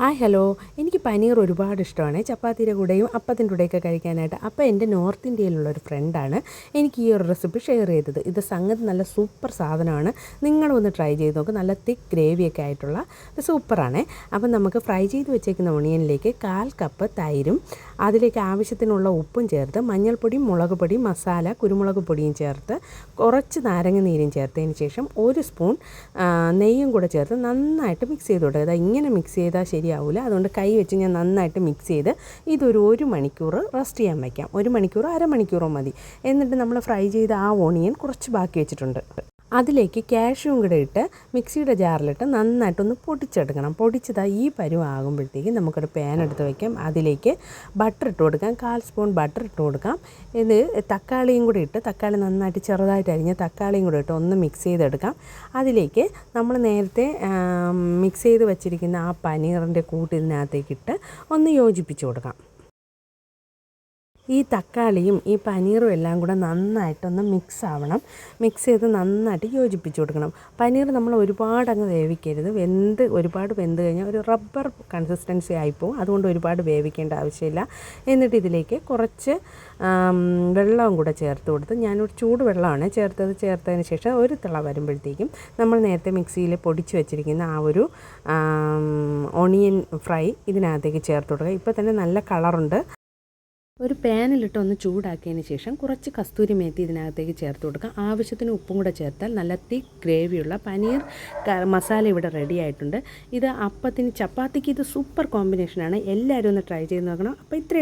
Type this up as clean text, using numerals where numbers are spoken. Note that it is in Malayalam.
ഹായ് ഹലോ, എനിക്ക് പനീർ ഒരുപാട് ഇഷ്ടമാണ്. ചപ്പാത്തിയുടെ കൂടെയും അപ്പത്തിൻ്റെ കൂടെയൊക്കെ കഴിക്കാനായിട്ട്. അപ്പോൾ എൻ്റെ നോർത്ത് ഇന്ത്യയിലുള്ളൊരു ഫ്രണ്ടാണ് എനിക്ക് ഈ ഒരു റെസിപ്പി ഷെയർ ചെയ്തത്. ഇത് സംഗതി നല്ല സൂപ്പർ സാധനമാണ്. നിങ്ങളും ഒന്ന് ട്രൈ ചെയ്ത് നോക്ക്. നല്ല തിക്ക് ഗ്രേവിയൊക്കെ ആയിട്ടുള്ള സൂപ്പറാണ്. അപ്പം നമുക്ക് ഫ്രൈ ചെയ്ത് വെച്ചേക്കുന്ന ഒണിയനിലേക്ക് 1/4 കപ്പ് തൈരും അതിലേക്ക് ആവശ്യത്തിനുള്ള ഉപ്പും ചേർത്ത് മഞ്ഞൾപ്പൊടി, മുളക് പൊടി, മസാല, കുരുമുളക് പൊടിയും ചേർത്ത് കുറച്ച് നാരങ്ങ നീരും ചേർത്തതിന് ശേഷം 1 സ്പൂൺ നെയ്യും കൂടെ ചേർത്ത് നന്നായിട്ട് മിക്സ് ചെയ്ത് കൊടുക്കുക. ഇങ്ങനെ മിക്സ് ചെയ്താൽ ശരിയാവില്ല. അതുകൊണ്ട് കൈ വെച്ച് ഞാൻ നന്നായിട്ട് മിക്സ് ചെയ്ത് ഇതൊരു 1 മണിക്കൂർ റെസ്റ്റ് ചെയ്യാൻ വയ്ക്കാം. 1 മണിക്കൂറോ അരമണിക്കൂറോ മതി. എന്നിട്ട് നമ്മൾ ഫ്രൈ ചെയ്ത ആ ഓണിയൻ കുറച്ച് ബാക്കി വെച്ചിട്ടുണ്ട്. അതിലേക്ക് കാഷ്യൂം കൂടെ ഇട്ട് മിക്സിയുടെ ജാറിലിട്ട് നന്നായിട്ടൊന്ന് പൊടിച്ചെടുക്കണം. പൊടിച്ചതായി ഈ പരുവാകുമ്പോഴത്തേക്കും നമുക്കൊരു പാൻ എടുത്ത് വയ്ക്കാം. അതിലേക്ക് ബട്ടർ ഇട്ട് കൊടുക്കാം. 1/4 സ്പൂൺ ബട്ടർ ഇട്ട് കൊടുക്കാം. ഇത് തക്കാളിയും കൂടി ഇട്ട്, തക്കാളി നന്നായിട്ട് ചെറുതായിട്ട് അരിഞ്ഞ് തക്കാളിയും കൂടി ഇട്ട് ഒന്ന് മിക്സ് ചെയ്തെടുക്കാം. അതിലേക്ക് നമ്മൾ നേരത്തെ മിക്സ് ചെയ്ത് വെച്ചിരിക്കുന്ന ആ പനീറിൻ്റെ കൂട്ട് ഇതിനകത്തേക്കിട്ട് ഒന്ന് യോജിപ്പിച്ച് കൊടുക്കാം. ഈ തക്കാളിയും ഈ പനീറും എല്ലാം കൂടെ നന്നായിട്ടൊന്ന് മിക്സ് ആവണം. മിക്സ് ചെയ്ത് നന്നായിട്ട് യോജിപ്പിച്ച് കൊടുക്കണം. പനീർ നമ്മൾ ഒരുപാട് അങ്ങ് വേവിക്കരുത്. ഒരുപാട് വെന്ത് കഴിഞ്ഞാൽ ഒരു റബ്ബർ കൺസിസ്റ്റൻസി ആയിപ്പോവും. അതുകൊണ്ട് ഒരുപാട് വേവിക്കേണ്ട ആവശ്യമില്ല. എന്നിട്ട് ഇതിലേക്ക് കുറച്ച് വെള്ളവും കൂടെ ചേർത്ത് കൊടുത്ത്, ഞാനൊരു ചൂട് വെള്ളമാണ് ചേർത്തതിന് ശേഷം ഒരു തിള വരുമ്പോഴത്തേക്കും നമ്മൾ നേരത്തെ മിക്സിയിൽ പൊടിച്ച് വെച്ചിരിക്കുന്ന ആ ഒരു ഓണിയൻ ഫ്രൈ ഇതിനകത്തേക്ക് ചേർത്ത് കൊടുക്കുക. ഇപ്പോൾ തന്നെ നല്ല കളറുണ്ട്. ഒരു പാനിലിട്ട് ഒന്ന് ചൂടാക്കിയതിന് ശേഷം കുറച്ച് കസ്തൂരി മേത്തി ഇതിനകത്തേക്ക് ചേർത്ത് കൊടുക്കാം. ആവശ്യത്തിന് ഉപ്പും കൂടെ ചേർത്താൽ നല്ല തിക്ക് ഗ്രേവിയുള്ള പനീർ മസാല ഇവിടെ റെഡി ആയിട്ടുണ്ട്. ഇത് അപ്പത്തിന്, ചപ്പാത്തിക്ക് ഇത് സൂപ്പർ കോമ്പിനേഷനാണ്. എല്ലാവരും ഒന്ന് ട്രൈ ചെയ്ത് നോക്കണം. അപ്പോൾ ഇത്രയും